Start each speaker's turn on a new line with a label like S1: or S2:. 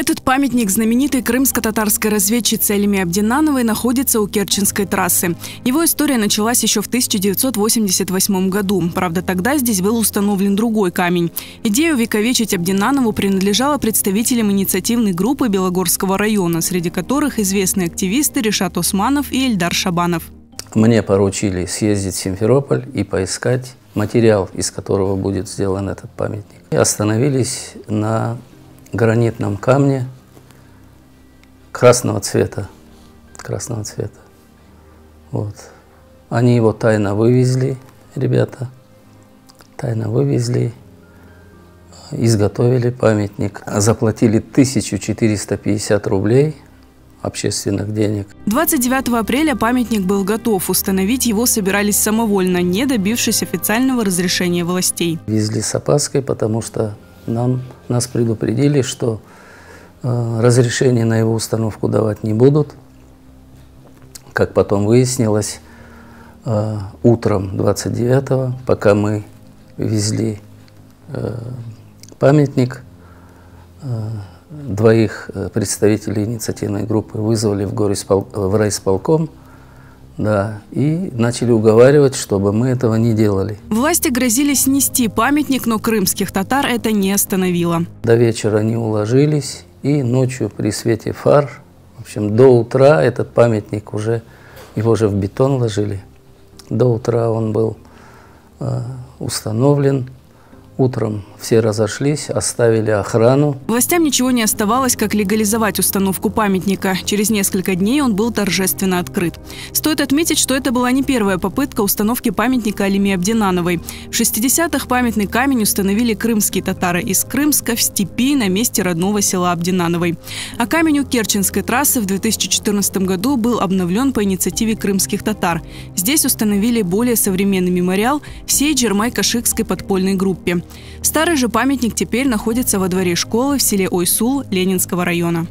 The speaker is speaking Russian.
S1: Этот памятник знаменитой крымско-татарской разведчице Алиме Абдинановой находится у Керченской трассы. Его история началась еще в 1988 году. Правда, тогда здесь был установлен другой камень. Идея увековечить Абдинанову принадлежала представителям инициативной группы Белогорского района, среди которых известные активисты Решат Османов и Эльдар Шабанов.
S2: Мне поручили съездить в Симферополь и поискать материал, из которого будет сделан этот памятник. И остановились на гранитном камне красного цвета. Вот. Они его тайно вывезли, ребята, изготовили памятник, заплатили 1450 рублей общественных денег.
S1: 29 апреля памятник был готов. Установить его собирались самовольно, не добившись официального разрешения властей.
S2: Везли с опаской, потому что нас предупредили, что разрешение на его установку давать не будут. Как потом выяснилось, утром 29-го, пока мы везли памятник, двоих представителей инициативной группы вызвали в райисполком, да, и начали уговаривать, чтобы мы этого не делали.
S1: Власти грозили снести памятник, но крымских татар это не остановило.
S2: До вечера они уложились, и ночью при свете фар, в общем, до утра этот памятник его же в бетон ложили. До утра он был установлен. Утром все разошлись, оставили охрану.
S1: Властям ничего не оставалось, как легализовать установку памятника. Через несколько дней он был торжественно открыт. Стоит отметить, что это была не первая попытка установки памятника Алиме Абдинановой. В 60-х памятный камень установили крымские татары из Крымска в степи на месте родного села Абдинановой. А камень у Керченской трассы в 2014 году был обновлен по инициативе крымских татар. Здесь установили более современный мемориал всей Джермай-Кашикской подпольной группе. Старый же памятник теперь находится во дворе школы в селе Ойсул Ленинского района.